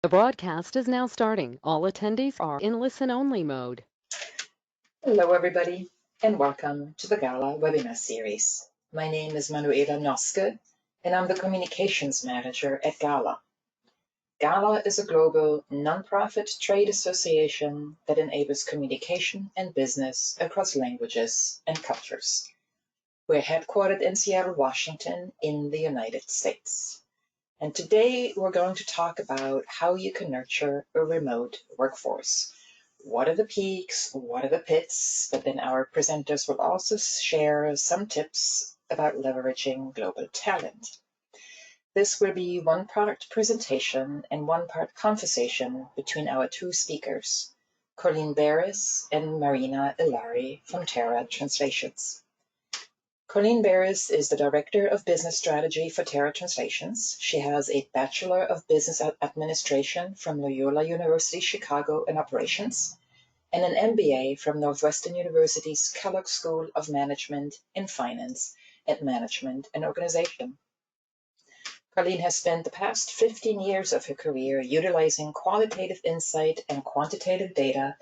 The broadcast is now starting. All attendees are in listen-only mode. Hello, everybody, and welcome to the GALA webinar series. My name is Manuela Noske, and I'm the Communications Manager at GALA. GALA is a global nonprofit trade association that enables communication and business across languages and cultures. We're headquartered in Seattle, Washington, in the United States. And today we're going to talk about how you can nurture a remote workforce. What are the peaks? What are the pits? But then our presenters will also share some tips about leveraging global talent. This will be one part presentation and one part conversation between our two speakers, Colleen Barris and Marina Ilari from Terra Translations. Colleen Barris is the Director of Business Strategy for Terra Translations. She has a Bachelor of Business Administration from Loyola University Chicago in Operations and an MBA from Northwestern University's Kellogg School of Management in Finance and Management and Organization. Colleen has spent the past 15 years of her career utilizing qualitative insight and quantitative data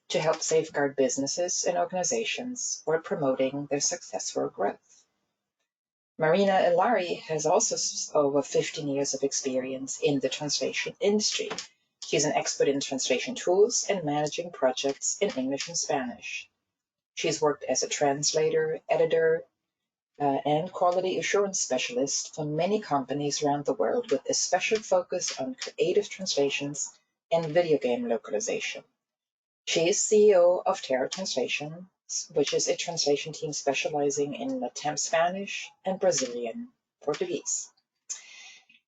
to help safeguard businesses and organizations while promoting their successful growth. Marina Ilari has also over 15 years of experience in the translation industry. She's an expert in translation tools and managing projects in English and Spanish. She's worked as a translator, editor, and quality assurance specialist for many companies around the world with a special focus on creative translations and video game localization. She is CEO of Terra Translations, which is a translation team specializing in Latin Spanish and Brazilian Portuguese.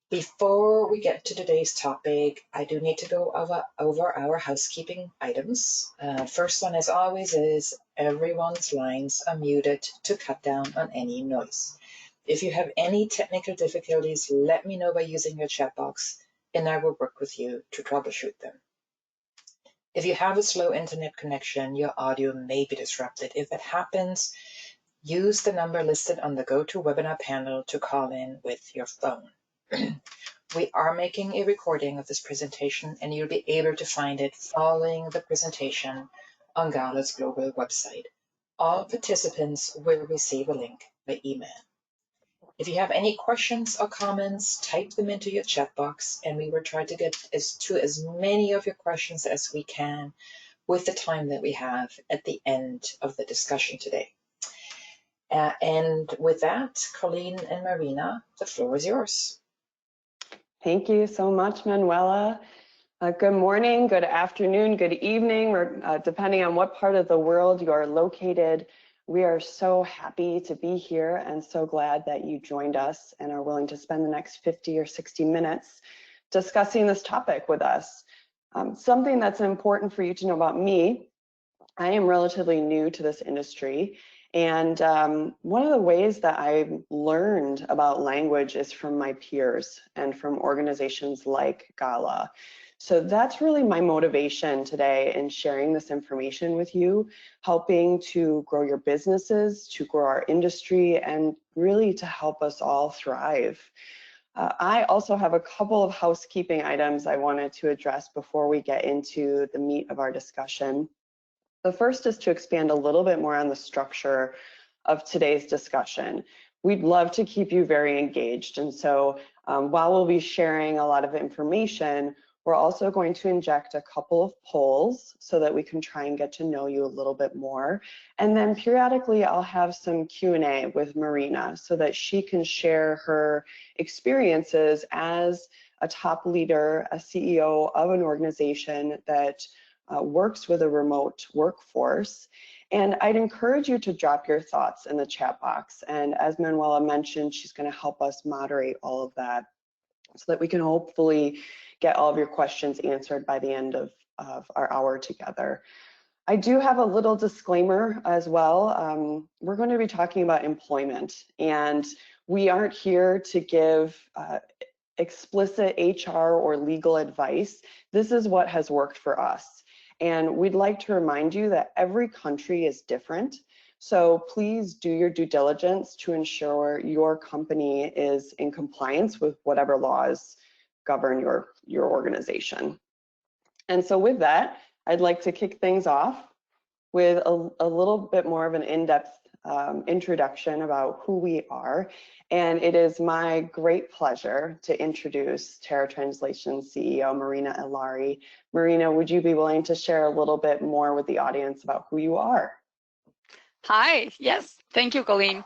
Before we get to today's topic, I do need to go over our housekeeping items. First one, as always, is everyone's lines are muted to cut down on any noise. If you have any technical difficulties, let me know by using your chat box, and I will work with you to troubleshoot them. If you have a slow internet connection, your audio may be disrupted. If that happens, use the number listed on the GoToWebinar panel to call in with your phone. We are making a recording of this presentation, and you'll be able to find it following the presentation on GALA's global website. All participants will receive a link by email. If you have any questions or comments, type them into your chat box, and we will try to get to as many of your questions as we can with the time that we have at the end of the discussion today. And with that, Colleen and Marina, the floor is yours. Thank you so much, Manuela. Good morning, good afternoon, good evening, depending on what part of the world you are located. We are so happy to be here and so glad that you joined us and are willing to spend the next 50 or 60 minutes discussing this topic with us. Something that's important for you to know about me, I am relatively new to this industry, and one of the ways that I learned about language is from my peers and from organizations like GALA. So that's really my motivation today in sharing this information with you, helping to grow your businesses, to grow our industry, and really to help us all thrive. I also have a couple of housekeeping items I wanted to address before we get into the meat of our discussion. The first is to expand a little bit more on the structure of today's discussion. We'd love to keep you very engaged, and so while we'll be sharing a lot of information, we're also going to inject a couple of polls so that we can try and get to know you a little bit more. And then periodically I'll have some Q&A with Marina so that she can share her experiences as a top leader, a CEO of an organization that works with a remote workforce. And I'd encourage you to drop your thoughts in the chat box. And as Manuela mentioned, she's going to help us moderate all of that so that we can hopefully get all of your questions answered by the end of our hour together. I do have a little disclaimer as well. We're going to be talking about employment, and we aren't here to give explicit HR or legal advice. This is what has worked for us. And we'd like to remind you that every country is different. So please do your due diligence to ensure your company is in compliance with whatever laws govern your organization. And so with that, I'd like to kick things off with a little bit more of an in-depth introduction about who we are. And it is my great pleasure to introduce Terra Translations CEO, Marina Ilari. Marina, would you be willing to share a little bit more with the audience about who you are? Hi, yes, thank you, Colleen.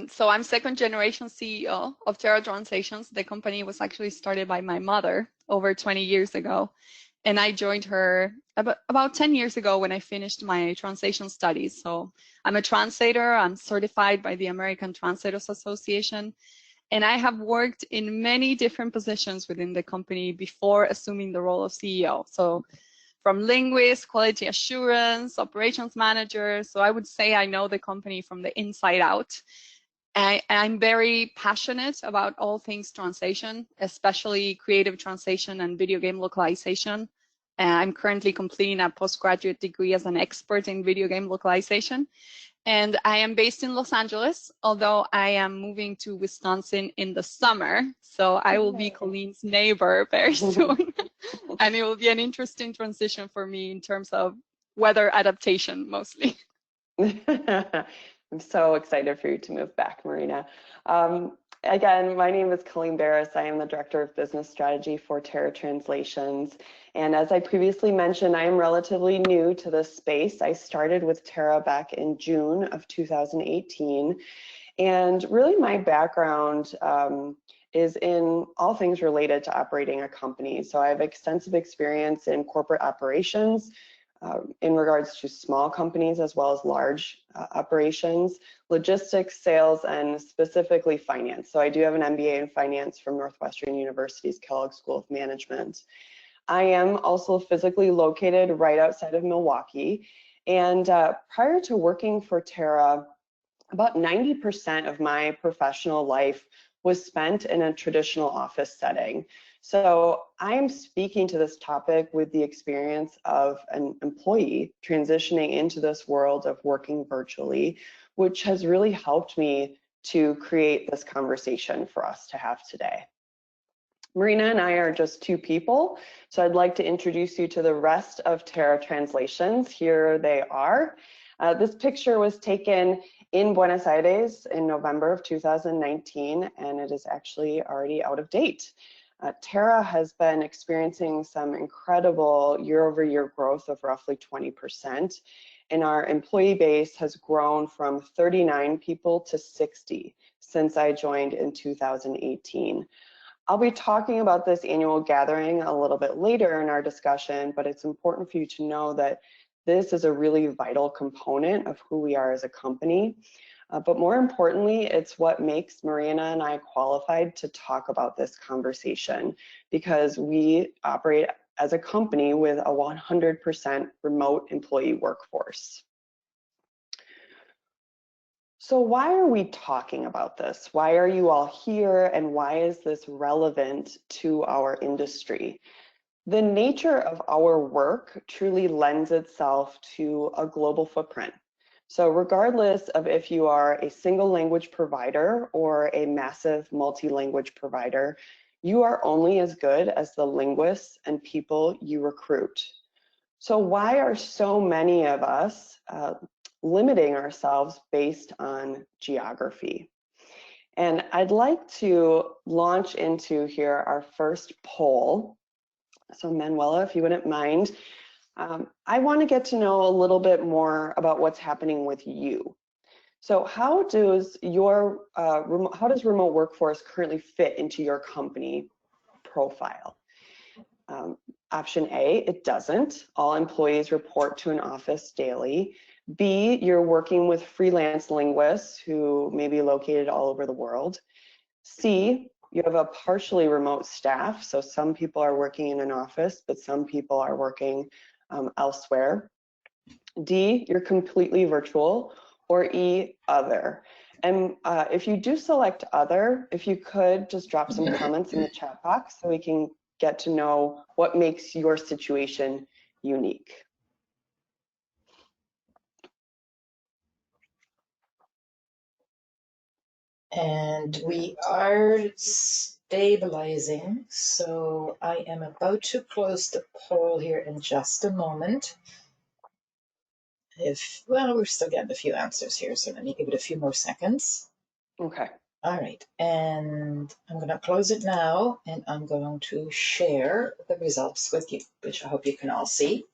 So I'm second generation CEO of Terra Translations. The company was actually started by my mother over 20 years ago. And I joined her about 10 years ago when I finished my translation studies. So I'm a translator. I'm certified by the American Translators Association. And I have worked in many different positions within the company before assuming the role of CEO. So from linguist, quality assurance, operations manager. So I would say I know the company from the inside out. I'm very passionate about all things translation, especially creative translation and video game localization. I'm currently completing a postgraduate degree as an expert in video game localization. And I am based in Los Angeles, although I am moving to Wisconsin in the summer. So I will be Colleen's neighbor very soon. And it will be an interesting transition for me in terms of weather adaptation, mostly. I'm so excited for you to move back, Marina. Again, my name is Colleen Barris. I am the Director of Business Strategy for Terra Translations. And as I previously mentioned, I am relatively new to this space. I started with Terra back in June of 2018. And really my background is in all things related to operating a company. So I have extensive experience in corporate operations, in regards to small companies as well as large operations, logistics, sales, and specifically finance. So I do have an MBA in finance from Northwestern University's Kellogg School of Management. I am also physically located right outside of Milwaukee. And prior to working for Terra, about 90% of my professional life was spent in a traditional office setting. So I am speaking to this topic with the experience of an employee transitioning into this world of working virtually, which has really helped me to create this conversation for us to have today. Marina and I are just two people, so I'd like to introduce you to the rest of Terra Translations. Here they are. This picture was taken in Buenos Aires in November of 2019, and it is actually already out of date. Terra has been experiencing some incredible year-over-year growth of roughly 20%, and our employee base has grown from 39 people to 60 since I joined in 2018. I'll be talking about this annual gathering a little bit later in our discussion, but it's important for you to know that this is a really vital component of who we are as a company. But more importantly, it's what makes Marina and I qualified to talk about this conversation, because we operate as a company with a 100% remote employee workforce. So why are we talking about this? Why are you all here, and why is this relevant to our industry? The nature of our work truly lends itself to a global footprint. So regardless of if you are a single language provider or a massive multi-language provider, you are only as good as the linguists and people you recruit. So why are so many of us limiting ourselves based on geography? And I'd like to launch into here our first poll. So Manuela, if you wouldn't mind, I want to get to know a little bit more about what's happening with you. So how does remote workforce currently fit into your company profile? Option A, it doesn't. All employees report to an office daily. B, you're working with freelance linguists who may be located all over the world. C, you have a partially remote staff. So some people are working in an office, but some people are working elsewhere. D, you're completely virtual. Or E, other. And if you do select other, if you could just drop some comments in the chat box so we can get to know what makes your situation unique. And we are stabilizing. So I am about to close the poll here in just a moment. Well, we're still getting a few answers here, so let me give it a few more seconds. Okay. All right, and I'm going to close it now, and I'm going to share the results with you, which I hope you can all see.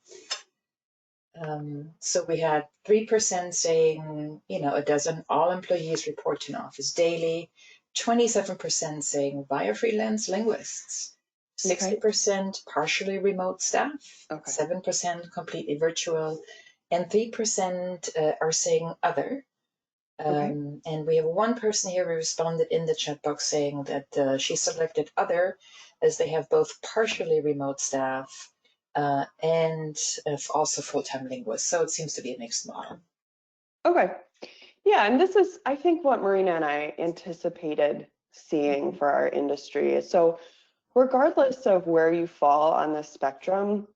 So we had 3% saying, it doesn't. All employees report to an office daily. 27% saying via freelance linguists. 60% partially remote staff. 7% completely virtual, and 3% are saying other. And we have one person here who responded in the chat box saying that she selected other as they have both partially remote staff and also full-time linguists. So it seems to be a mixed model. Okay. Yeah, and this is, I think, what Marina and I anticipated seeing for our industry. So regardless of where you fall on the spectrum,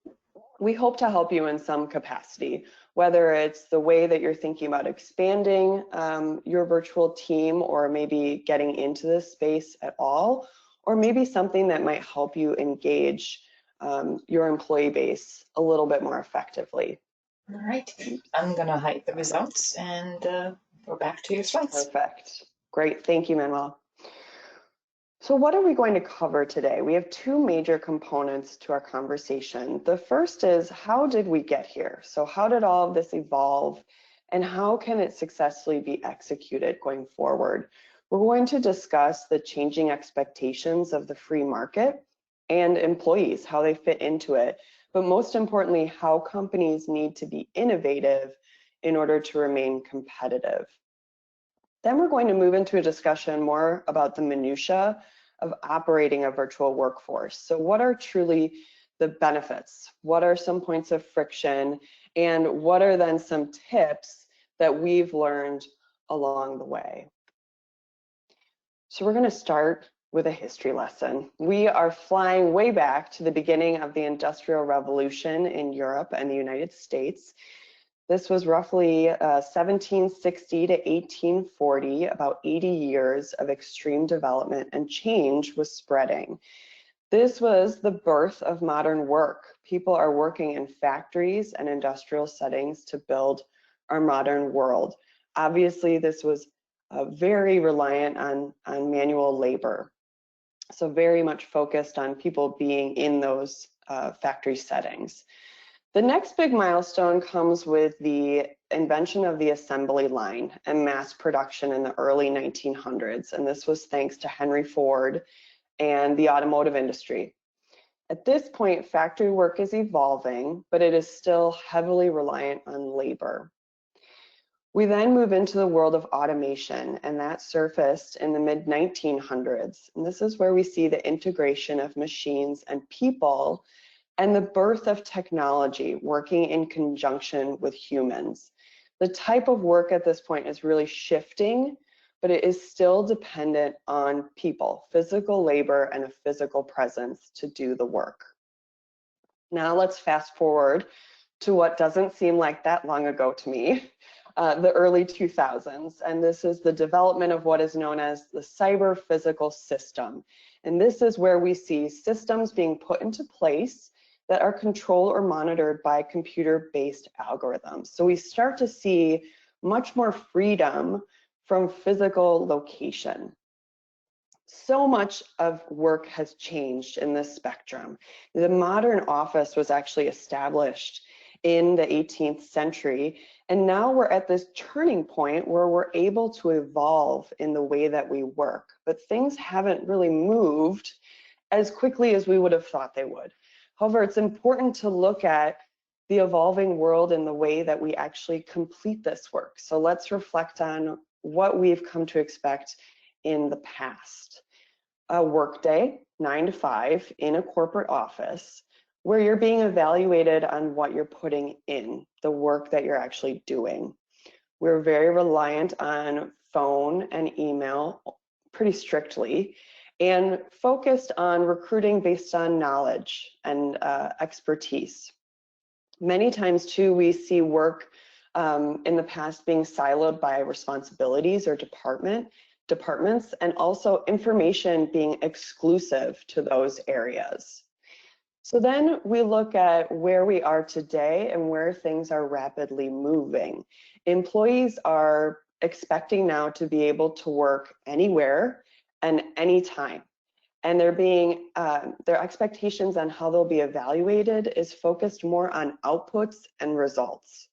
we hope to help you in some capacity, whether it's the way that you're thinking about expanding your virtual team, or maybe getting into this space at all, or maybe something that might help you engage your employee base a little bit more effectively. All right, I'm going to hide the results and go back to your slides. Perfect. Great. Thank you, Manuel. So what are we going to cover today? We have two major components to our conversation. The first is, how did we get here? So how did all of this evolve, and how can it successfully be executed going forward? We're going to discuss the changing expectations of the free market and employees, how they fit into it, but most importantly, how companies need to be innovative in order to remain competitive. Then we're going to move into a discussion more about the minutiae of operating a virtual workforce. So what are truly the benefits? What are some points of friction? And what are then some tips that we've learned along the way? So we're going to start with a history lesson. We are flying way back to the beginning of the Industrial Revolution in Europe and the United States. This was roughly 1760 to 1840, about 80 years of extreme development and change was spreading. This was the birth of modern work. People are working in factories and industrial settings to build our modern world. Obviously, this was very reliant on manual labor. So very much focused on people being in those factory settings. The next big milestone comes with the invention of the assembly line and mass production in the early 1900s, and this was thanks to Henry Ford and the automotive industry. At this point, factory work is evolving, but it is still heavily reliant on labor. We then move into the world of automation, and that surfaced in the mid-1900s. And this is where we see the integration of machines and people and the birth of technology working in conjunction with humans. The type of work at this point is really shifting, but it is still dependent on people, physical labor, and a physical presence to do the work. Now let's fast forward to what doesn't seem like that long ago to me, the early 2000s. And this is the development of what is known as the cyber physical system. And this is where we see systems being put into place that are controlled or monitored by computer-based algorithms. So we start to see much more freedom from physical location. So much of work has changed in this spectrum. The modern office was actually established in the 18th century, and now we're at this turning point where we're able to evolve in the way that we work, but things haven't really moved as quickly as we would have thought they would. However, it's important to look at the evolving world in the way that we actually complete this work. So let's reflect on what we've come to expect in the past. A workday, 9 to 5 in a corporate office, where you're being evaluated on what you're putting in, the work that you're actually doing. We're very reliant on phone and email pretty strictly, and focused on recruiting based on knowledge and expertise. Many times too, we see work in the past being siloed by responsibilities or department. departments, and also information being exclusive to those areas. So then we look at where we are today and where things are rapidly moving. Employees are expecting now to be able to work anywhere and anytime. And their expectations on how they'll be evaluated is focused more on outputs and results.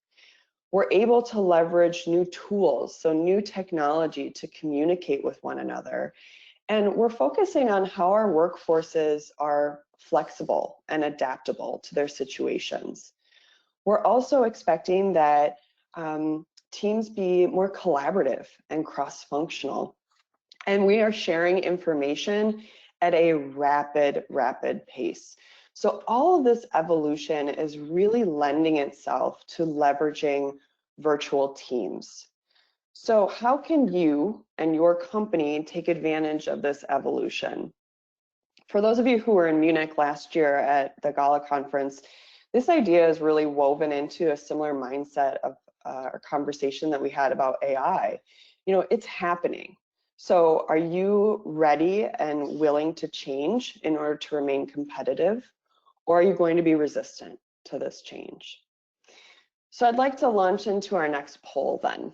We're able to leverage new tools, so new technology to communicate with one another. And we're focusing on how our workforces are flexible and adaptable to their situations. We're also expecting that teams be more collaborative and cross-functional. And we are sharing information at a rapid pace. So all of this evolution is really lending itself to leveraging virtual teams. So how can you and your company take advantage of this evolution? For those of you who were in Munich last year at the GALA conference, this idea is really woven into a similar mindset of our conversation that we had about AI. You know, it's happening. So are you ready and willing to change in order to remain competitive? Or are you going to be resistant to this change? So I'd like to launch into our next poll then.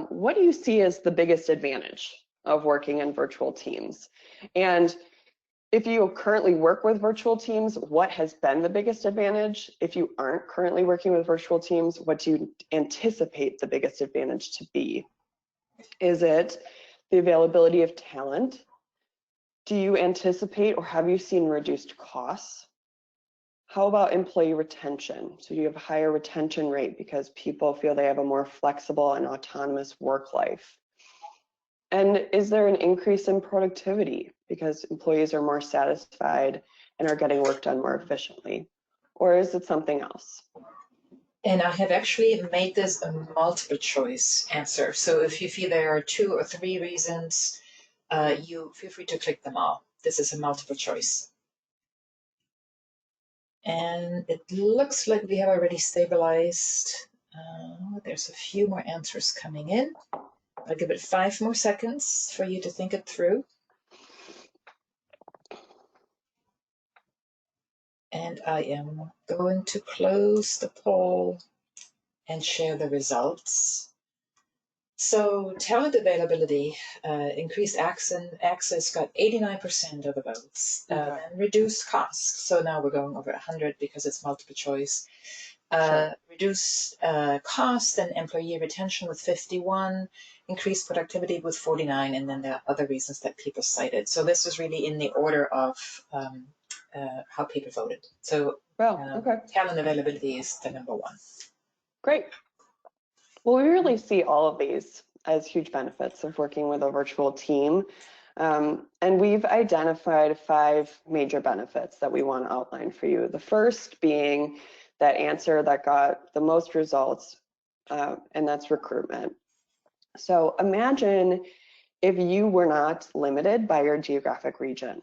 What do you see as the biggest advantage of working in virtual teams? And if you currently work with virtual teams, what has been the biggest advantage? If you aren't currently working with virtual teams, what do you anticipate the biggest advantage to be? Is it the availability of talent? Do you anticipate or have you seen reduced costs? How about employee retention? So you have a higher retention rate because people feel they have a more flexible and autonomous work life. And is there an increase in productivity because employees are more satisfied and are getting work done more efficiently? Or is it something else? And I have actually made this a multiple choice answer. So if you feel there are 2 or 3 reasons, you feel free to click them all. This is a multiple choice. And it looks like we have already stabilized. There's a few more answers coming in. I'll give it 5 more seconds for you to think it through. And I am going to close the poll and share the results. So talent availability, increased access got 89% of the votes, Okay. and reduced costs. So now we're going over 100 because it's multiple choice. Sure. Reduced cost and employee retention with 51, increased productivity with 49, and then there are other reasons that people cited. So this is really in the order of how people voted. So Okay. talent availability is the number 1. Great. Well, we really see all of these as huge benefits of working with a virtual team. And we've identified 5 major benefits that we want to outline for you. The first being that answer that got the most results, and that's recruitment. So imagine if you were not limited by your geographic region.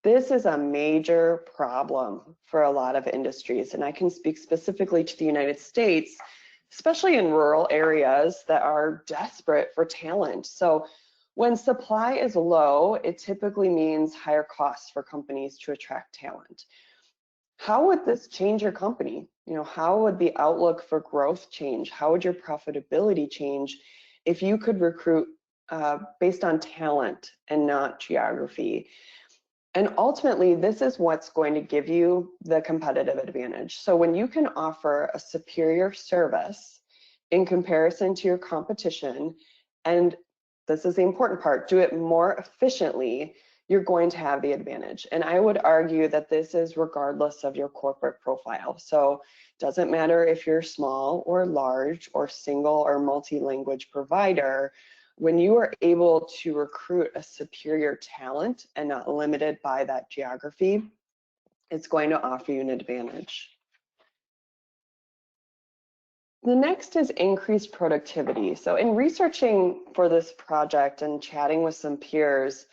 This is a major problem for a lot of industries, and I can speak specifically to the United States, especially in rural areas that are desperate for talent. So when supply is low, it typically means higher costs for companies to attract talent. How would this change your company? You know, how would the outlook for growth change? How would your profitability change if you could recruit based on talent and not geography? And ultimately, this is what's going to give you the competitive advantage. So when you can offer a superior service in comparison to your competition, and this is the important part, do it more efficiently, you're going to have the advantage. And I would argue that this is regardless of your corporate profile. So it doesn't matter if you're small or large or single or multi-language provider. When you are able to recruit a superior talent and not limited by that geography, it's going to offer you an advantage. The next is increased productivity. So in researching for this project and chatting with some peers,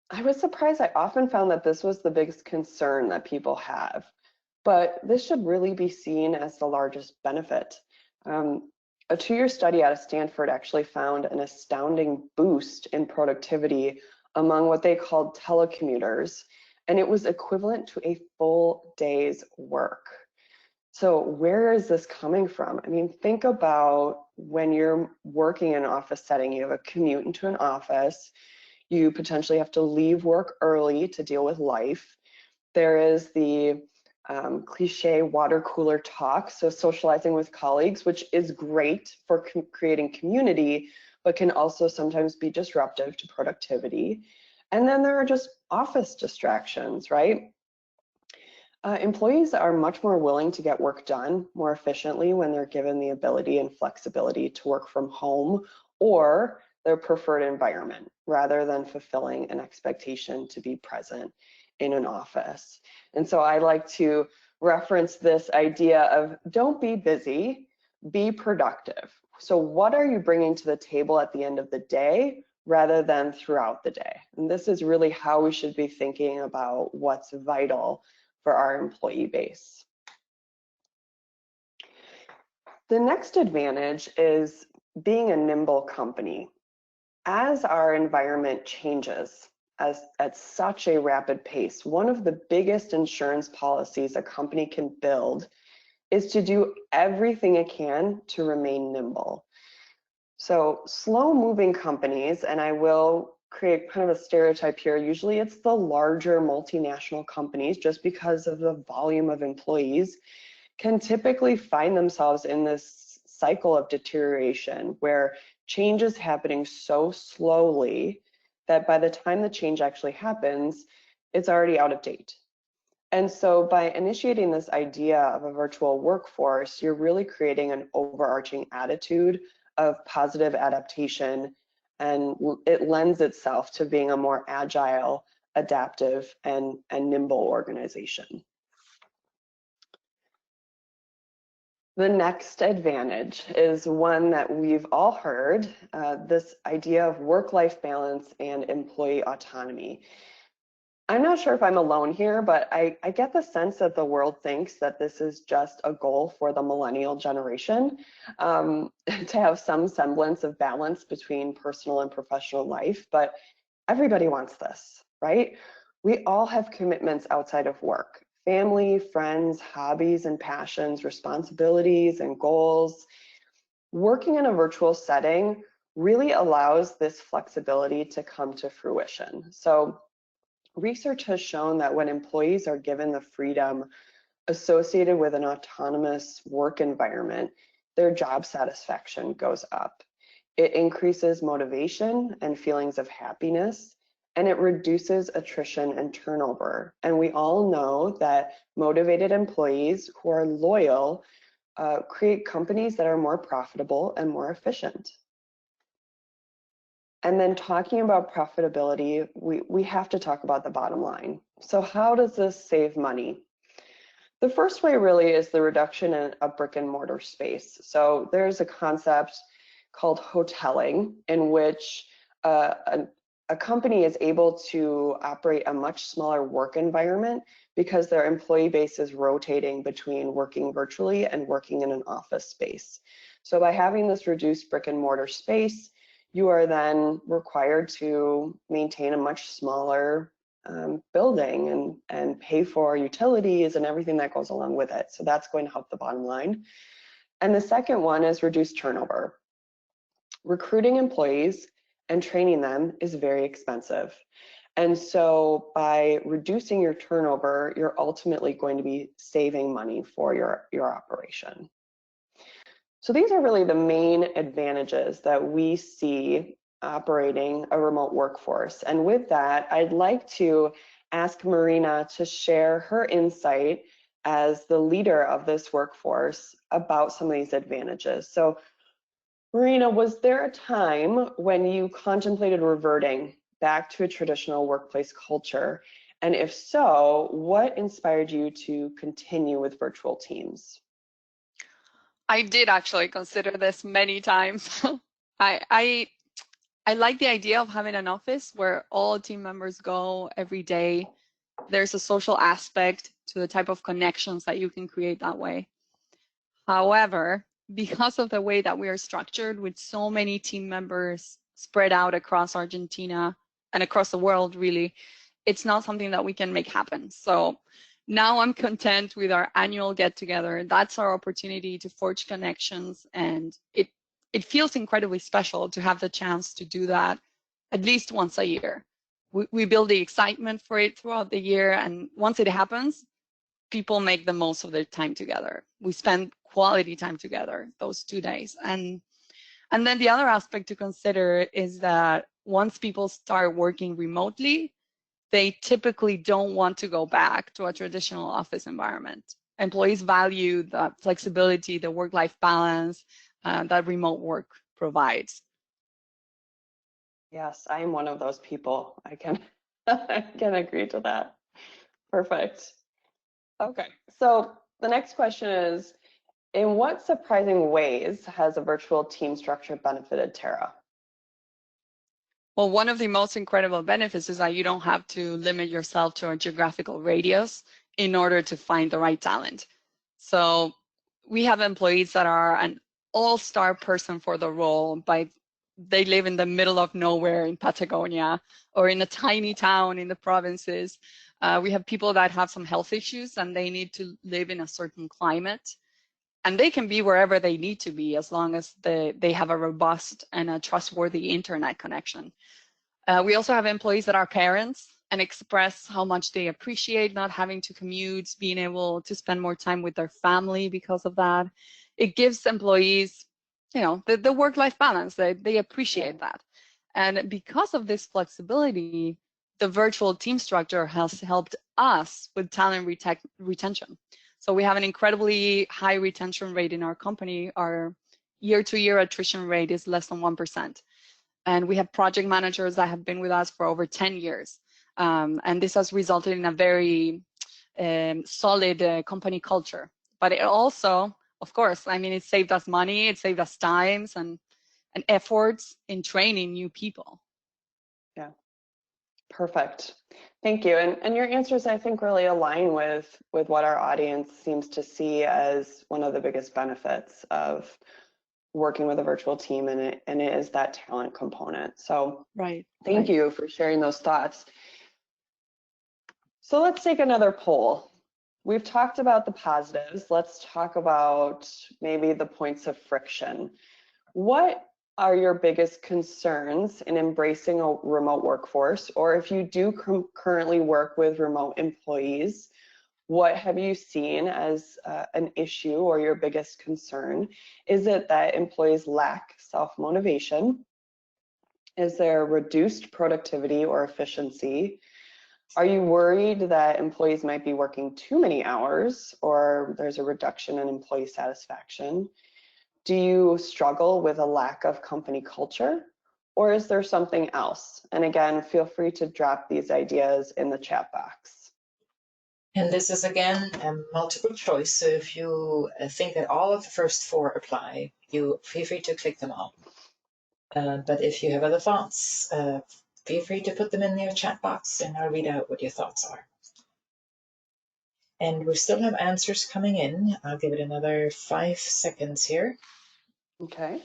I was surprised. I often found that this was the biggest concern that people have, but this should really be seen as the largest benefit. A 2-year study out of Stanford actually found an astounding boost in productivity among what they called telecommuters, and it was equivalent to a full day's work. So where is this coming from? I mean, think about when you're working in an office setting, you have a commute into an office, you potentially have to leave work early to deal with life. There is the cliche water cooler talk, so socializing with colleagues, which is great for creating community, but can also sometimes be disruptive to productivity. And then there are just office distractions, right? Employees are much more willing to get work done more efficiently when they're given the ability and flexibility to work from home or their preferred environment, rather than fulfilling an expectation to be present in an office. And so I like to reference this idea of don't be busy, be productive. So what are you bringing to the table at the end of the day rather than throughout the day? And this is really how we should be thinking about what's vital for our employee base. The next advantage is being a nimble company. As our environment changes at such a rapid pace, one of the biggest insurance policies a company can build is to do everything it can to remain nimble. So slow-moving companies, and I will create kind of a stereotype here, usually it's the larger multinational companies, just because of the volume of employees, can typically find themselves in this cycle of deterioration where change is happening so slowly that by the time the change actually happens, it's already out of date. And so by initiating this idea of a virtual workforce, you're really creating an overarching attitude of positive adaptation, and it lends itself to being a more agile, adaptive, and nimble organization. The next advantage is one that we've all heard, this idea of work-life balance and employee autonomy. I'm not sure if I'm alone here, but I get the sense that the world thinks that this is just a goal for the millennial generation, to have some semblance of balance between personal and professional life, but everybody wants this, right? We all have commitments outside of work. Family, friends, hobbies and passions, responsibilities and goals. Working in a virtual setting really allows this flexibility to come to fruition. So research has shown that when employees are given the freedom associated with an autonomous work environment, their job satisfaction goes up. It increases motivation and feelings of happiness, and it reduces attrition and turnover. And we all know that motivated employees who are loyal create companies that are more profitable and more efficient. And then talking about profitability, we have to talk about the bottom line. So how does this save money? The first way really is the reduction in a brick and mortar space. So there's a concept called hoteling, in which a company is able to operate a much smaller work environment because their employee base is rotating between working virtually and working in an office space. So by having this reduced brick and mortar space, you are then required to maintain a much smaller building and pay for utilities and everything that goes along with it. So that's going to help the bottom line. And the second one is reduced turnover. Recruiting employees and training them is very expensive. And so by reducing your turnover, you're ultimately going to be saving money for your operation. So these are really the main advantages that we see operating a remote workforce. And with that, I'd like to ask Marina to share her insight as the leader of this workforce about some of these advantages. So Marina, was there a time when you contemplated reverting back to a traditional workplace culture? And if so, what inspired you to continue with virtual teams? I did actually consider this many times. I like the idea of having an office where all team members go every day. There's a social aspect to the type of connections that you can create that way. However, because of the way that we are structured with so many team members spread out across Argentina and across the world, really, it's not something that we can make happen. So now I'm content with our annual get together. That's our opportunity to forge connections, and it feels incredibly special to have the chance to do that at least once a year. We build the excitement for it throughout the year, and once it happens, people make the most of their time together. We spend quality time together those 2 days. And then the other aspect to consider is that once people start working remotely, they typically don't want to go back to a traditional office environment. Employees value the flexibility, the work-life balance that remote work provides. Yes, I am one of those people. I can I can agree to that. Perfect. Okay, so the next question is, in what surprising ways has a virtual team structure benefited Terra? Well, one of the most incredible benefits is that you don't have to limit yourself to a geographical radius in order to find the right talent. So we have employees that are an all-star person for the role, they live in the middle of nowhere in Patagonia or in a tiny town in the provinces. We have people that have some health issues and they need to live in a certain climate. And they can be wherever they need to be as long as they have a robust and a trustworthy internet connection. We also have employees that are parents and express how much they appreciate not having to commute, being able to spend more time with their family because of that. It gives employees, the work-life balance. They appreciate that. And because of this flexibility, the virtual team structure has helped us with talent retention. So we have an incredibly high retention rate in our company. Our year-to-year attrition rate is less than 1%. And we have project managers that have been with us for over 10 years. And this has resulted in a very solid company culture. But it also, of course, it saved us money, it saved us times and efforts in training new people. Yeah, perfect. Thank you. And your answers, I think, really align with what our audience seems to see as one of the biggest benefits of working with a virtual team, and it is that talent component. So thank you for sharing those thoughts. So let's take another poll. We've talked about the positives. Let's talk about maybe the points of friction. What are your biggest concerns in embracing a remote workforce? Or if you do currently work with remote employees, what have you seen as an issue or your biggest concern? Is it that employees lack self-motivation? Is there reduced productivity or efficiency? Are you worried that employees might be working too many hours or there's a reduction in employee satisfaction? Do you struggle with a lack of company culture, or is there something else? And again, feel free to drop these ideas in the chat box. And this is again a multiple choice. So if you think that all of the first 4 apply, you feel free to click them all. But if you have other thoughts, feel free to put them in your chat box and I'll read out what your thoughts are. And we still have answers coming in. I'll give it another 5 seconds here. Okay.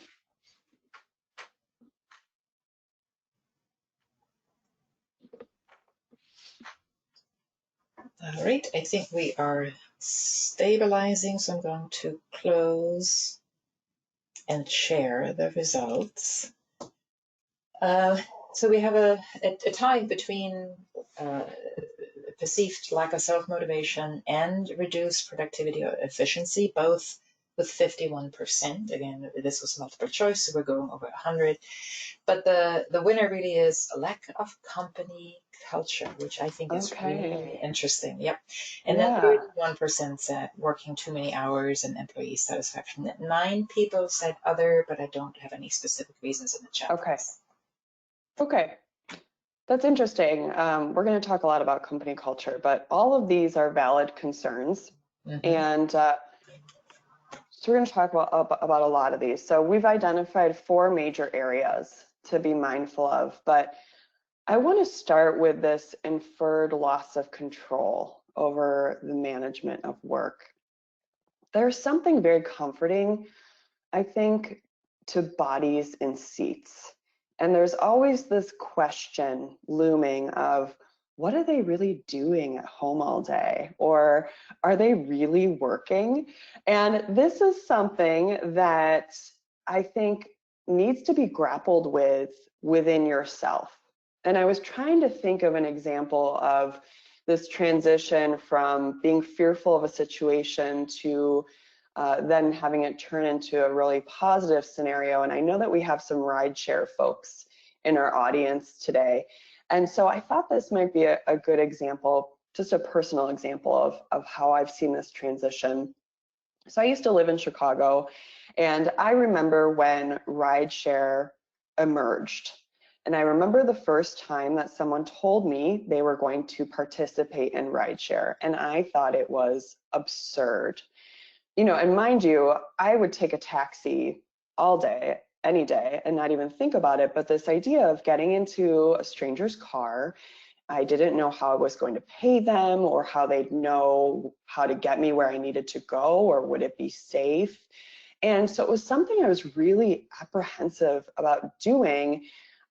All right, I think we are stabilizing, so I'm going to close and share the results. So we have a tie between perceived lack of self-motivation and reduced productivity or efficiency, both with 51%. Again, this was multiple choice, so we're going over 100. But the winner really is a lack of company culture, which I think is really interesting. Yep. And then 31% said working too many hours and employee satisfaction. 9 people said other, but I don't have any specific reasons in the chat. Okay. That's interesting. We're going to talk a lot about company culture, but all of these are valid concerns. And so we're going to talk about a lot of these. So we've identified 4 major areas to be mindful of, but I want to start with this inferred loss of control over the management of work. There's something very comforting I think, to bodies in seats. And there's always this question looming of, what are they really doing at home all day? Or are they really working? And this is something that I think needs to be grappled with within yourself. And I was trying to think of an example of this transition from being fearful of a situation to then having it turn into a really positive scenario. And I know that we have some rideshare folks in our audience today. And so I thought this might be a good example, just a personal example of how I've seen this transition. So I used to live in Chicago, and I remember when rideshare emerged. And I remember the first time that someone told me they were going to participate in rideshare, and I thought it was absurd. You know, and mind you, I would take a taxi all day, any day, and not even think about it. But this idea of getting into a stranger's car, I didn't know how I was going to pay them or how they'd know how to get me where I needed to go, or would it be safe? And so it was something I was really apprehensive about doing.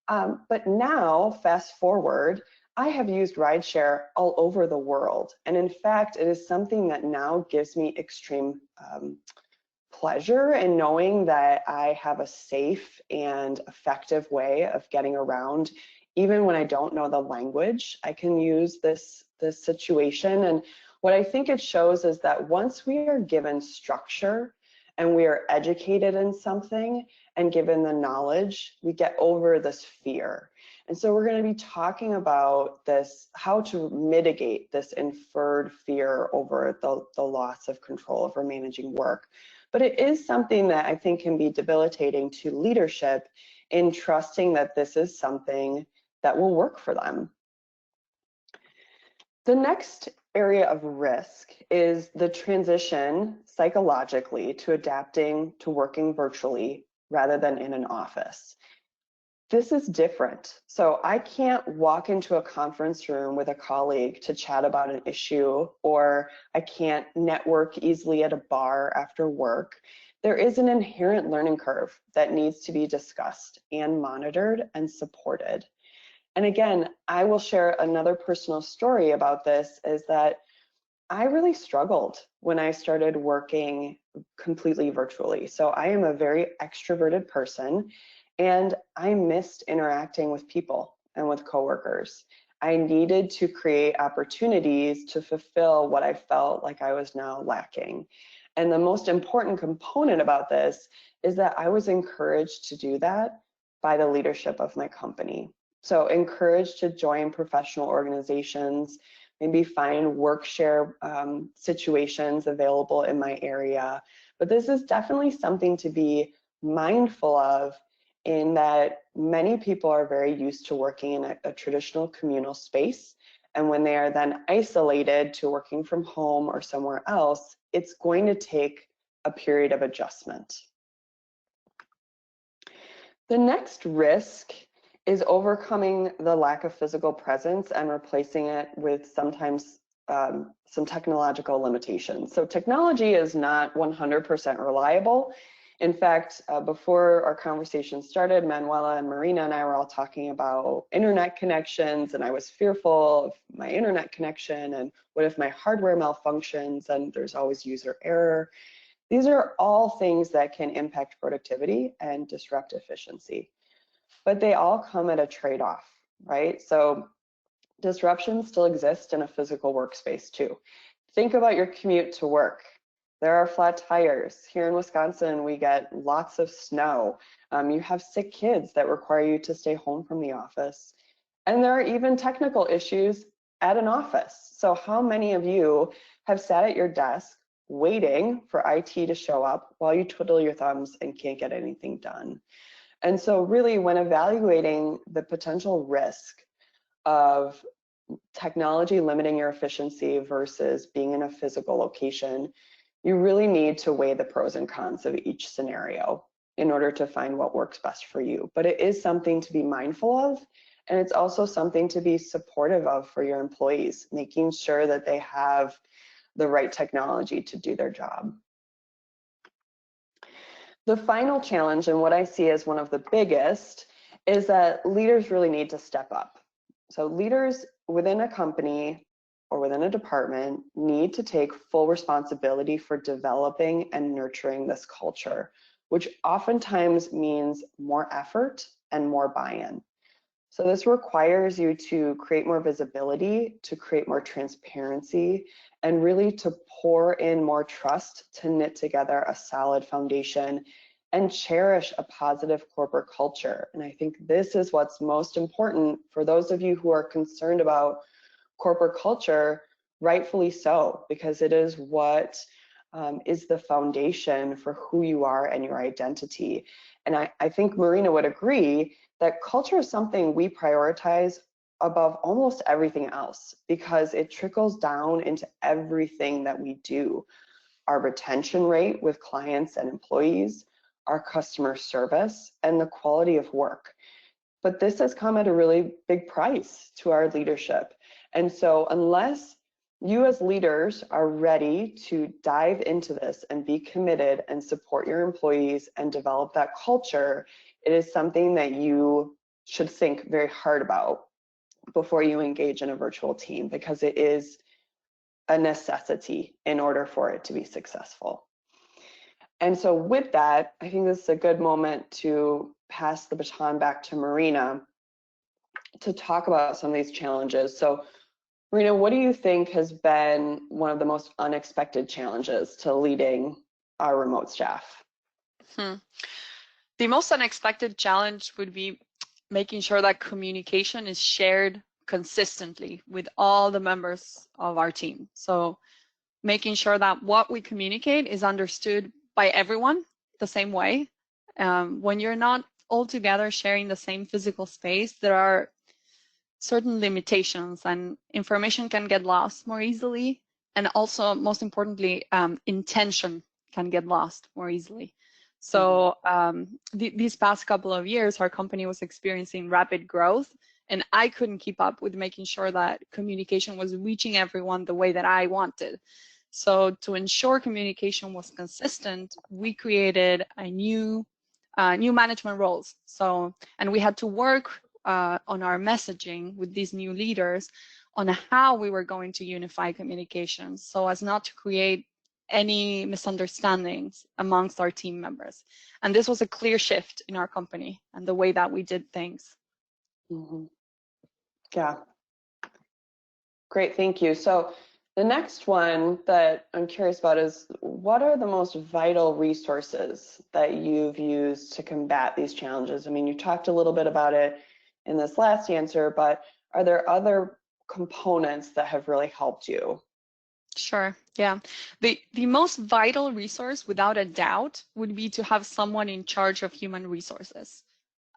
But now, fast forward, I have used rideshare all over the world. And in fact, it is something that now gives me extreme pleasure in knowing that I have a safe and effective way of getting around. Even when I don't know the language, I can use this situation. And what I think it shows is that once we are given structure and we are educated in something and given the knowledge, we get over this fear. And so we're going to be talking about this, how to mitigate this inferred fear over the loss of control over managing work. But it is something that I think can be debilitating to leadership in trusting that this is something that will work for them. The next area of risk is the transition psychologically to adapting to working virtually rather than in an office. This is different. So I can't walk into a conference room with a colleague to chat about an issue, or I can't network easily at a bar after work. There is an inherent learning curve that needs to be discussed and monitored and supported. And again, I will share another personal story about this, is that I really struggled when I started working completely virtually. So I am a very extroverted person, and I missed interacting with people and with coworkers. I needed to create opportunities to fulfill what I felt like I was now lacking. And the most important component about this is that I was encouraged to do that by the leadership of my company. So encouraged to join professional organizations, maybe find work share situations available in my area. But this is definitely something to be mindful of, in that many people are very used to working in a traditional communal space. And when they are then isolated to working from home or somewhere else, it's going to take a period of adjustment. The next risk is overcoming the lack of physical presence and replacing it with sometimes some technological limitations. So technology is not 100% reliable. In fact, before our conversation started, Manuela and Marina and I were all talking about internet connections, and I was fearful of my internet connection and what if my hardware malfunctions, and there's always user error. These are all things that can impact productivity and disrupt efficiency, but they all come at a trade-off, right? So disruptions still exist in a physical workspace too. Think about your commute to work. There are flat tires. Here in Wisconsin, we get lots of snow. You have sick kids that require you to stay home from the office. And there are even technical issues at an office. So how many of you have sat at your desk waiting for IT to show up while you twiddle your thumbs and can't get anything done? And so really, when evaluating the potential risk of technology limiting your efficiency versus being in a physical location, you really need to weigh the pros and cons of each scenario in order to find what works best for you. But it is something to be mindful of, and it's also something to be supportive of for your employees, making sure that they have the right technology to do their job. The final challenge, and what I see as one of the biggest, is that leaders really need to step up. So leaders within a company or within a department need to take full responsibility for developing and nurturing this culture, which oftentimes means more effort and more buy-in. So this requires you to create more visibility, to create more transparency, and really to pour in more trust to knit together a solid foundation and cherish a positive corporate culture. And I think this is what's most important for those of you who are concerned about corporate culture, rightfully so, because it is what is the foundation for who you are and your identity. And I think Marina would agree that culture is something we prioritize above almost everything else because it trickles down into everything that we do. Our retention rate with clients and employees, our customer service, and the quality of work. But this has come at a really big price to our leadership. And so unless you as leaders are ready to dive into this and be committed and support your employees and develop that culture, it is something that you should think very hard about before you engage in a virtual team, because it is a necessity in order for it to be successful. And so with that, I think this is a good moment to pass the baton back to Marina to talk about some of these challenges. So Marina, what do you think has been one of the most unexpected challenges to leading our remote staff? The most unexpected challenge would be making sure that communication is shared consistently with all the members of our team. So making sure that what we communicate is understood by everyone the same way. When you're not all together sharing the same physical space, there are certain limitations and information can get lost more easily. And also, most importantly, intention can get lost more easily. So these past couple of years, our company was experiencing rapid growth, and I couldn't keep up with making sure that communication was reaching everyone the way that I wanted. So to ensure communication was consistent, we created a new management roles. So, and we had to work on our messaging with these new leaders on how we were going to unify communication so as not to create any misunderstandings amongst our team members. And this was a clear shift in our company and the way that we did things. Yeah. Great, thank you. So the next one that I'm curious about is, what are the most vital resources that you've used to combat these challenges? I mean, you talked a little bit about it in this last answer, but are there other components that have really helped you? Sure, yeah. The most vital resource, without a doubt, would be to have someone in charge of human resources,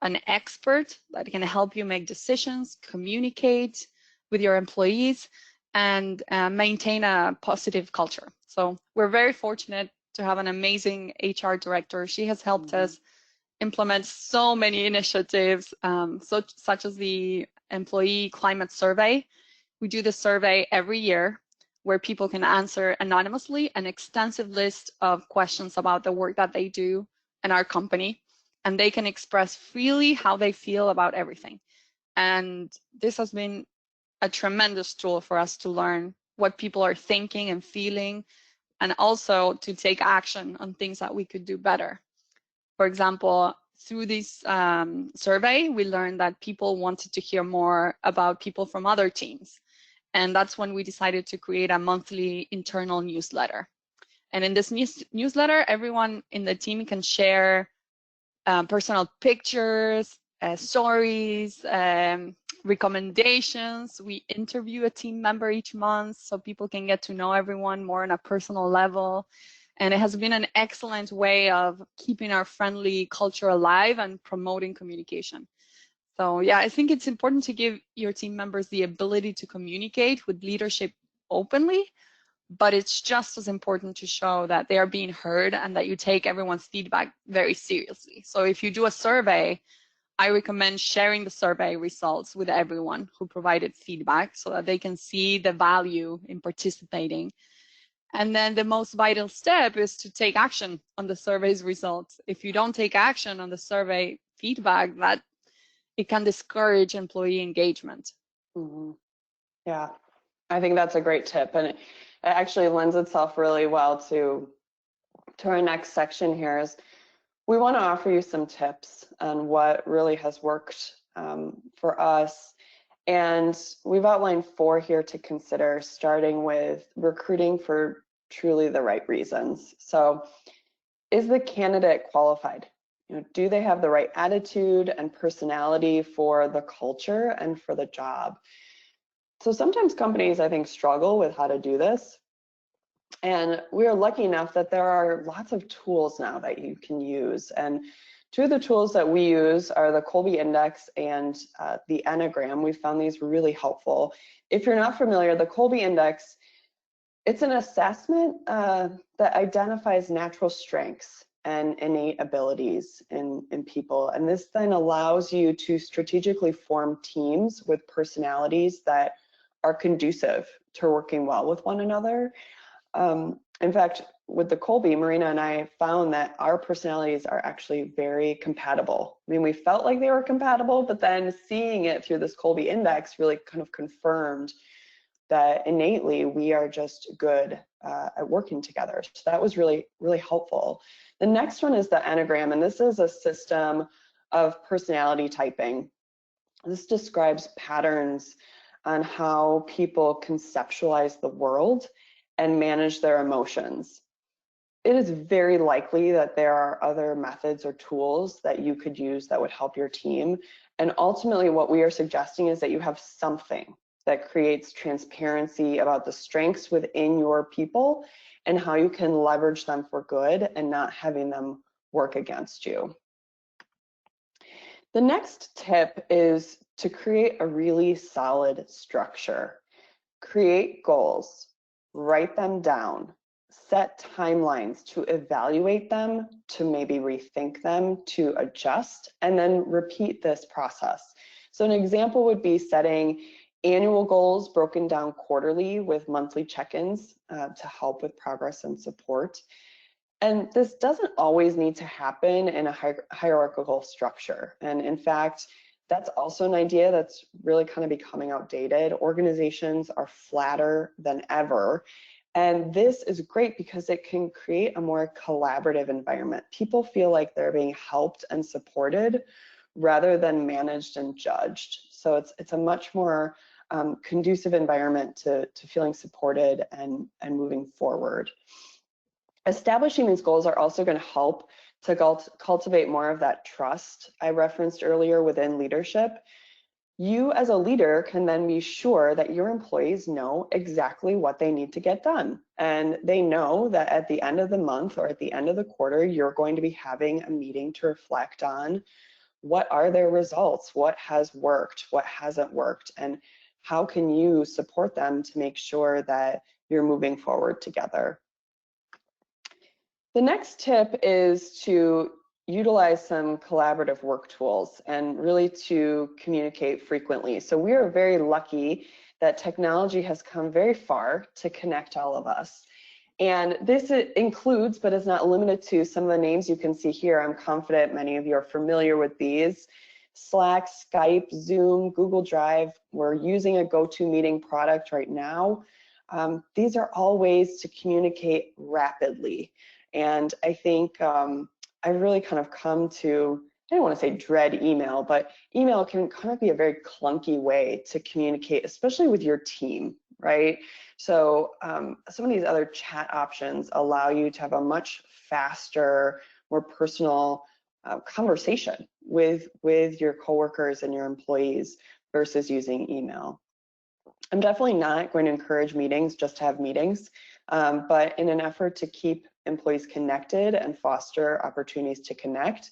an expert that can help you make decisions, communicate with your employees, and maintain a positive culture. So we're very fortunate to have an amazing HR director. She has helped us implement so many initiatives, such as the employee climate survey. We do the survey every year where people can answer anonymously an extensive list of questions about the work that they do in our company, and they can express freely how they feel about everything. And this has been a tremendous tool for us to learn what people are thinking and feeling, and also to take action on things that we could do better. For example, through this survey, we learned that people wanted to hear more about people from other teams. And that's when we decided to create a monthly internal newsletter. And in this newsletter, everyone in the team can share personal pictures, stories, recommendations. We interview a team member each month so people can get to know everyone more on a personal level. And it has been an excellent way of keeping our friendly culture alive and promoting communication. So yeah, I think it's important to give your team members the ability to communicate with leadership openly, but it's just as important to show that they are being heard and that you take everyone's feedback very seriously. So if you do a survey, I recommend sharing the survey results with everyone who provided feedback so that they can see the value in participating. And then the most vital step is to take action on the survey's results. If you don't take action on the survey feedback, that it can discourage employee engagement. Mm-hmm. Yeah, I think that's a great tip, and it actually lends itself really well to our next section here. Is we want to offer you some tips on what really has worked for us. And we've outlined 4 here to consider, starting with recruiting for truly the right reasons. So is the candidate qualified? Do they have the right attitude and personality for the culture and for the job? So sometimes companies, I think, struggle with how to do this. And we are lucky enough that there are lots of tools now that you can use. And 2 of the tools that we use are the Colby Index and the Enneagram. We found these really helpful. If you're not familiar, the Colby Index, it's an assessment that identifies natural strengths and innate abilities in people. And this then allows you to strategically form teams with personalities that are conducive to working well with one another. In fact, with the Colby, Marina and I found that our personalities are actually very compatible. I mean, we felt like they were compatible, but then seeing it through this Colby Index really kind of confirmed that innately we are just good at working together. So that was really, really helpful. The next one is the Enneagram, and this is a system of personality typing. This describes patterns on how people conceptualize the world and manage their emotions. It is very likely that there are other methods or tools that you could use that would help your team. And ultimately, what we are suggesting is that you have something that creates transparency about the strengths within your people and how you can leverage them for good and not having them work against you. The next tip is to create a really solid structure. Create goals, write them down, set timelines to evaluate them, to maybe rethink them, to adjust, and then repeat this process. So an example would be setting annual goals broken down quarterly with monthly check-ins to help with progress and support. And this doesn't always need to happen in a hierarchical structure. And in fact, that's also an idea that's really kind of becoming outdated. Organizations are flatter than ever. And this is great because it can create a more collaborative environment. People feel like they're being helped and supported rather than managed and judged. So it's a much more conducive environment to feeling supported and moving forward. Establishing these goals are also going to help to cultivate more of that trust I referenced earlier within leadership. You as a leader can then be sure that your employees know exactly what they need to get done. And they know that at the end of the month or at the end of the quarter, you're going to be having a meeting to reflect on what are their results, what has worked, what hasn't worked, and how can you support them to make sure that you're moving forward together. The next tip is to utilize some collaborative work tools and really to communicate frequently. So we are very lucky that technology has come very far to connect all of us. And this includes, but is not limited to, some of the names you can see here. I'm confident many of you are familiar with these. Slack, Skype, Zoom, Google Drive. We're using a GoToMeeting product right now. These are all ways to communicate rapidly. And I think I've really kind of come to, I don't want to say dread email, but email can kind of be a very clunky way to communicate, especially with your team, right? So some of these other chat options allow you to have a much faster, more personal conversation with your coworkers and your employees versus using email. I'm definitely not going to encourage meetings just to have meetings, but in an effort to keep employees connected and foster opportunities to connect,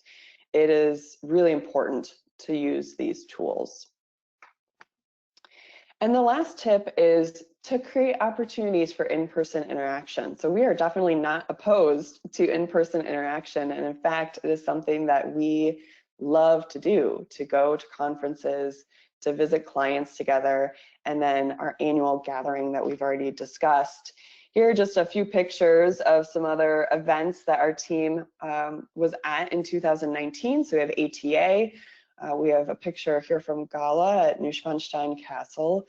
it is really important to use these tools. And the last tip is to create opportunities for in-person interaction. So we are definitely not opposed to in-person interaction. And in fact, it is something that we love to do, to go to conferences, to visit clients together, and then our annual gathering that we've already discussed. here are just a few pictures of some other events that our team was at in 2019. So we have ATA. We have a picture here from GALA at Neuschwanstein Castle.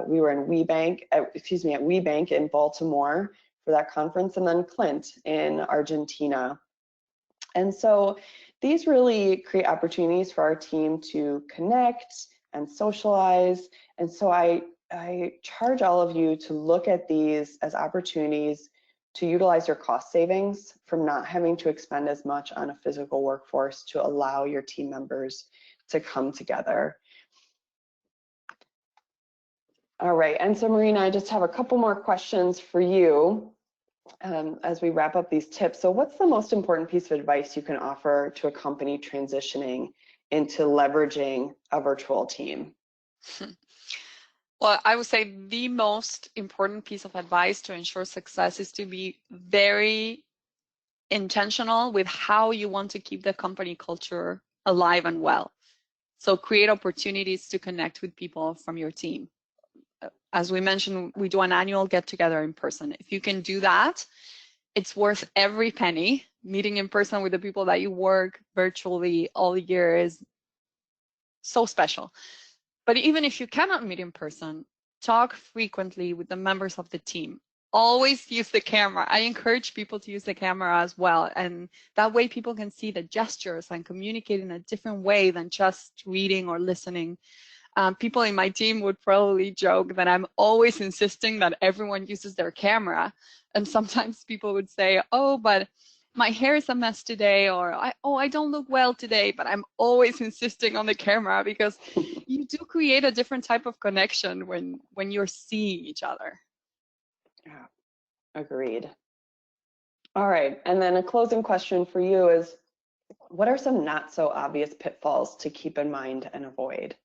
We were in at WeBank in Baltimore for that conference, and then Clint in Argentina. And so these really create opportunities for our team to connect and socialize. And so I charge all of you to look at these as opportunities to utilize your cost savings from not having to expend as much on a physical workforce to allow your team members to come together. All right, and so Marina, I just have a couple more questions for you as we wrap up these tips. So what's the most important piece of advice you can offer to a company transitioning into leveraging a virtual team? Well, I would say the most important piece of advice to ensure success is to be very intentional with how you want to keep the company culture alive and well. So create opportunities to connect with people from your team. As we mentioned, we do an annual get together in person. If you can do that, it's worth every penny. Meeting in person with the people that you work virtually all year is so special. But even if you cannot meet in person, talk frequently with the members of the team. Always use the camera. I encourage people to use the camera as well. And that way people can see the gestures and communicate in a different way than just reading or listening. People in my team would probably joke that I'm always insisting that everyone uses their camera. And sometimes people would say, oh, but my hair is a mess today, or I don't look well today, but I'm always insisting on the camera because you do create a different type of connection when you're seeing each other. Yeah, agreed. All right, and then a closing question for you is, what are some not so obvious pitfalls to keep in mind and avoid?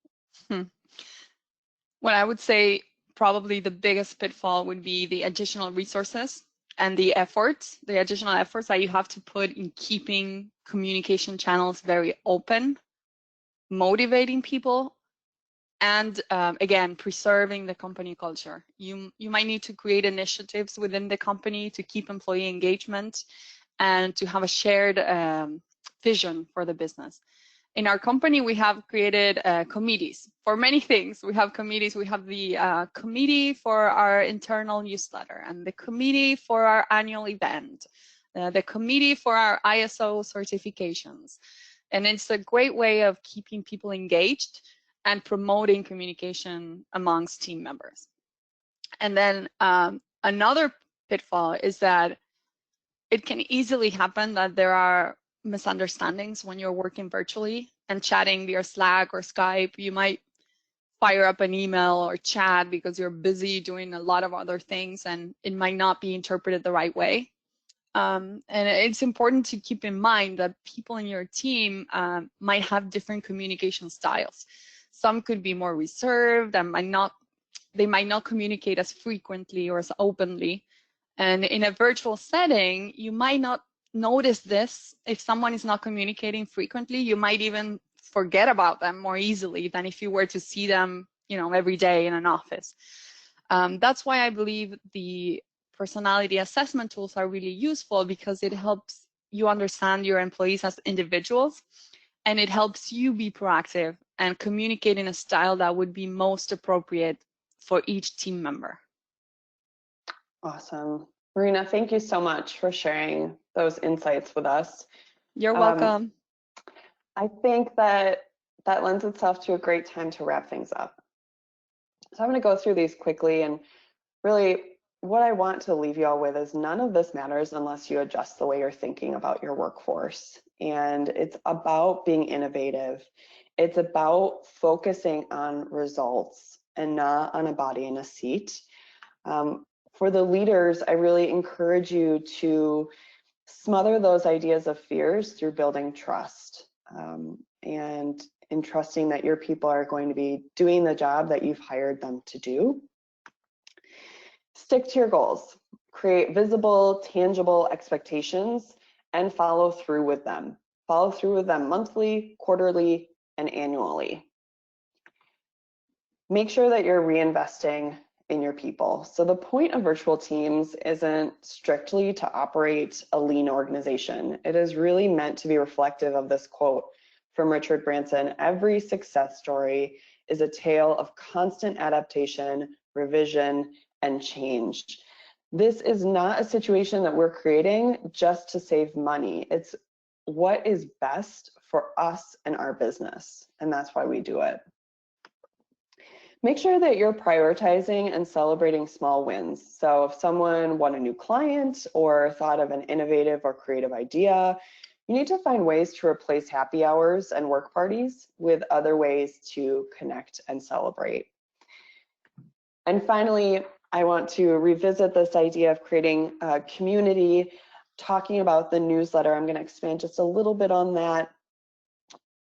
Well, I would say probably the biggest pitfall would be the additional resources and the additional efforts that you have to put in keeping communication channels very open, motivating people, and again, preserving the company culture. You might need to create initiatives within the company to keep employee engagement and to have a shared vision for the business. In our company, we have created committees for many things. We have committees. We have the committee for our internal newsletter and the committee for our annual event, the committee for our ISO certifications. And it's a great way of keeping people engaged and promoting communication amongst team members. And then another pitfall is that it can easily happen that there are misunderstandings when you're working virtually and chatting via Slack or Skype. You might fire up an email or chat because you're busy doing a lot of other things and it might not be interpreted the right way. And it's important to keep in mind that people in your team might have different communication styles. Some could be more reserved and they might not communicate as frequently or as openly. And in a virtual setting, you might not notice this. If someone is not communicating frequently, you might even forget about them more easily than if you were to see them, every day in an office. That's why I believe the personality assessment tools are really useful, because it helps you understand your employees as individuals, and it helps you be proactive and communicate in a style that would be most appropriate for each team member. Awesome. Marina, thank you so much for sharing those insights with us. You're welcome. I think that lends itself to a great time to wrap things up. So I'm going to go through these quickly, and really what I want to leave you all with is none of this matters unless you adjust the way you're thinking about your workforce. And it's about being innovative. It's about focusing on results and not on a body in a seat. For the leaders, I really encourage you to smother those ideas of fears through building trust and entrusting that your people are going to be doing the job that you've hired them to do. Stick to your goals. Create visible, tangible expectations and follow through with them. Follow through with them monthly, quarterly, and annually. Make sure that you're reinvesting in your people. So the point of virtual teams isn't strictly to operate a lean organization. It is really meant to be reflective of this quote from Richard Branson: every success story is a tale of constant adaptation, revision, and change. This is not a situation that we're creating just to save money. It's what is best for us and our business, and that's why we do it. Make sure that you're prioritizing and celebrating small wins. So if someone won a new client or thought of an innovative or creative idea, you need to find ways to replace happy hours and work parties with other ways to connect and celebrate. And finally, I want to revisit this idea of creating a community, talking about the newsletter. I'm going to expand just a little bit on that.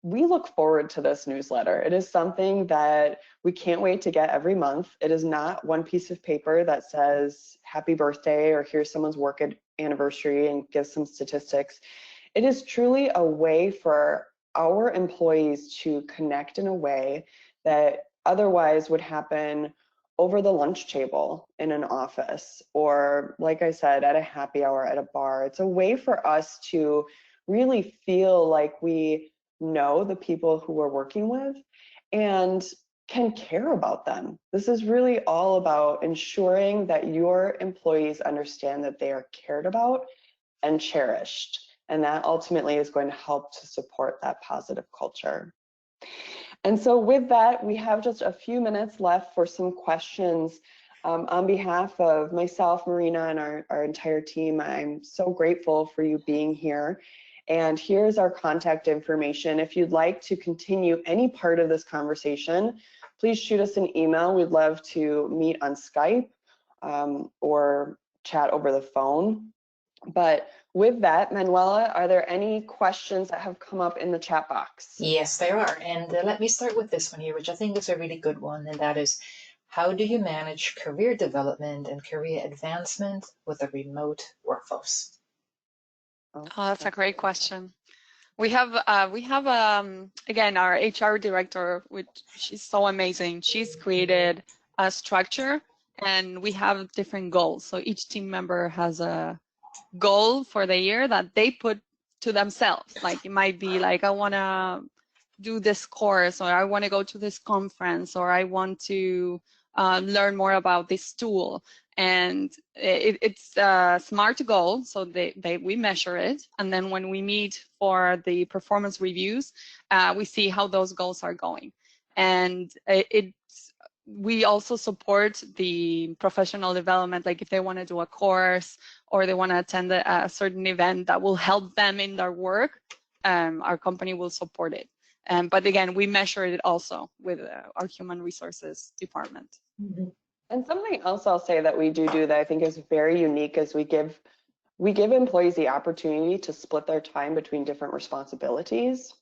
We look forward to this newsletter. It is something that we can't wait to get every month. It is not one piece of paper that says happy birthday or here's someone's work anniversary and gives some statistics. It is truly a way for our employees to connect in a way that otherwise would happen over the lunch table in an office, or like I said, at a happy hour at a bar. It's a way for us to really feel like we know the people who we're working with and can care about them. This is really all about ensuring that your employees understand that they are cared about and cherished. And that ultimately is going to help to support that positive culture. And so with that, we have just a few minutes left for some questions. On behalf of myself, Marina, and our entire team, I'm so grateful for you being here. And here's our contact information. If you'd like to continue any part of this conversation, please shoot us an email. We'd love to meet on Skype or chat over the phone. But with that, Manuela, are there any questions that have come up in the chat box? Yes, there are. And let me start with this one here, which I think is a really good one. And that is, how do you manage career development and career advancement with a remote workforce? Oh, that's a great question. We have again, our HR director, which she's so amazing. She's created a structure and we have different goals. So each team member has a goal for the year that they put to themselves. Like it might be like, I want to do this course, or I want to go to this conference, or I want to learn more about this tool. And it's a SMART goal, so we measure it. And then when we meet for the performance reviews, we see how those goals are going. And we also support the professional development, like if they want to do a course or they want to attend a certain event that will help them in their work, our company will support it. But again, we measure it also with our human resources department. Mm-hmm. And something else I'll say that we do that I think is very unique is we give employees the opportunity to split their time between different responsibilities.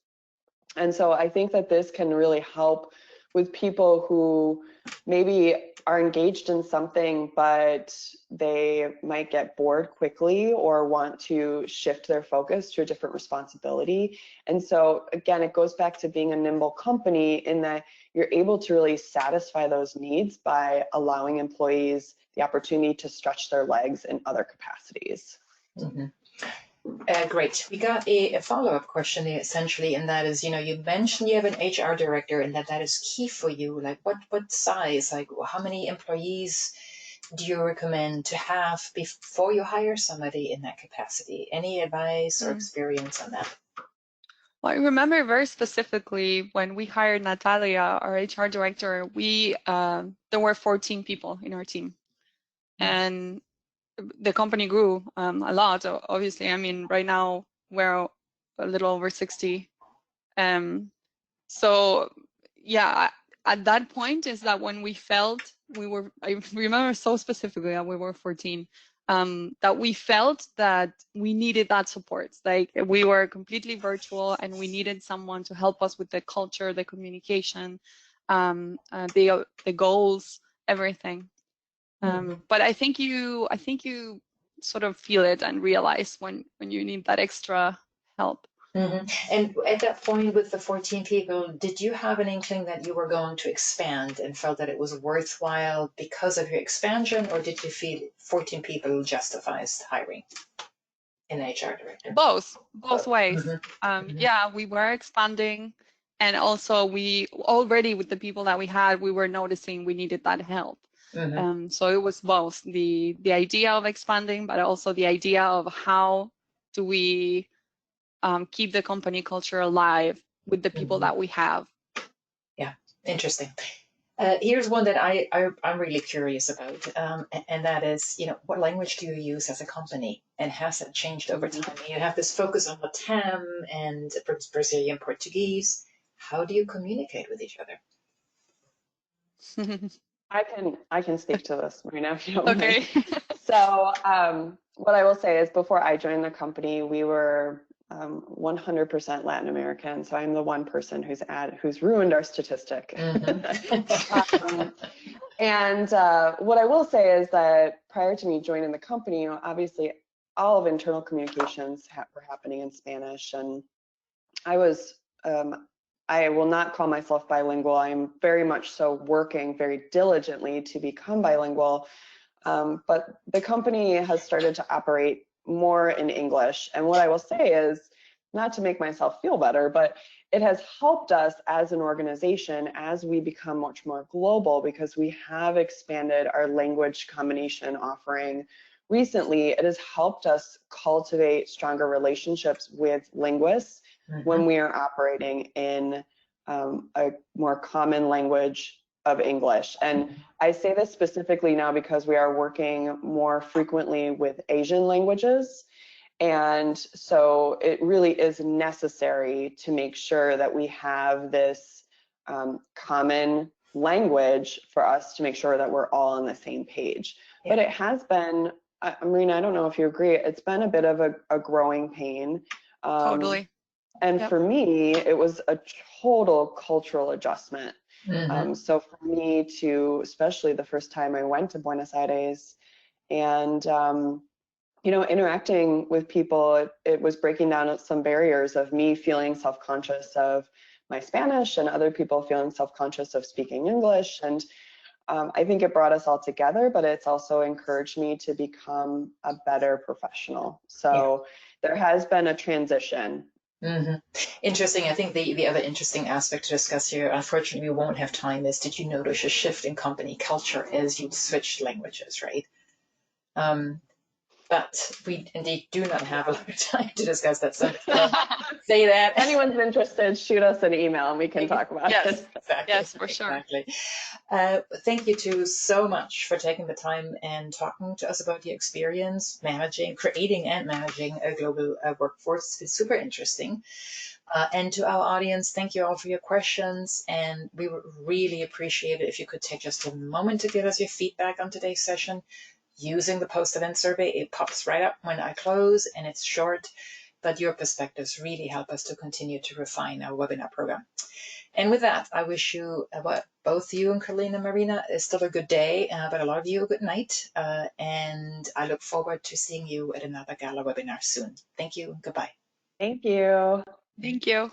And so I think that this can really help with people who maybe are engaged in something, but they might get bored quickly or want to shift their focus to a different responsibility. And so again, it goes back to being a nimble company in that you're able to really satisfy those needs by allowing employees the opportunity to stretch their legs in other capacities. Mm-hmm. Great. We got a follow-up question essentially, and that is, you mentioned you have an HR director and that is key for you. Like what size, like how many employees do you recommend to have before you hire somebody in that capacity? Any advice or experience on that? Well, I remember very specifically when we hired Natalia, our HR director, there were 14 people in our team. And the company grew a lot, obviously. I mean, right now we're a little over 60. So yeah, at that point is that when we felt I remember so specifically that we were 14, that we felt that we needed that support. Like we were completely virtual and we needed someone to help us with the culture, the communication, the goals, everything. But I think you sort of feel it and realize when you need that extra help. And at that point with the 14 people, did you have an inkling that you were going to expand and felt that it was worthwhile because of your expansion, or did you feel 14 people justifies hiring an HR director? Both ways. Mm-hmm. Yeah, we were expanding, and also we already, with the people that we had, we were noticing we needed that help. So it was both the idea of expanding, but also the idea of how do we keep the company culture alive with the people that we have. Yeah, interesting. Here's one that I'm really curious about, and that is, what language do you use as a company, and has that changed over time? You have this focus on Latam and Brazilian Portuguese. How do you communicate with each other? I can speak to this, Marina, if you don't mind. Okay. So what I will say is, before I joined the company, we were 100% Latin American. So I'm the one person who's ruined our statistic. And what I will say is that prior to me joining the company, obviously all of internal communications were happening in Spanish, and I will not call myself bilingual. I'm very much so working very diligently to become bilingual. But the company has started to operate more in English. And what I will say is, not to make myself feel better, but it has helped us as an organization as we become much more global, because we have expanded our language combination offering recently. It has helped us cultivate stronger relationships with linguists when we are operating in a more common language of English. And I say this specifically now because we are working more frequently with Asian languages. And so it really is necessary to make sure that we have this common language for us to make sure that we're all on the same page. But it has been, Marina, I don't know if you agree, it's been a bit of a growing pain. Totally. And for me, it was a total cultural adjustment. So for me to, especially the first time I went to Buenos Aires, and interacting with people, it was breaking down some barriers of me feeling self-conscious of my Spanish and other people feeling self-conscious of speaking English. And I think it brought us all together, but it's also encouraged me to become a better professional. So there has been a transition. Interesting. I think the other interesting aspect to discuss here, unfortunately we won't have time, is did you notice a shift in company culture as you switched languages, right? But we indeed do not have a lot of time to discuss that. So say that. If anyone's interested, shoot us an email and we can talk about it. Exactly. Yes, for sure. Exactly. Thank you two so much for taking the time and talking to us about your experience creating and managing a global workforce. It's super interesting. And to our audience, thank you all for your questions. And we would really appreciate it if you could take just a moment to give us your feedback on today's session. Using the post-event survey, it pops right up when I close, and it's short, but your perspectives really help us to continue to refine our webinar program. And with that, I wish you, both you and Colleen and Marina, still a good day, but a lot of you a good night. And I look forward to seeing you at another GALA webinar soon. Thank you. Goodbye. Thank you. Thank you.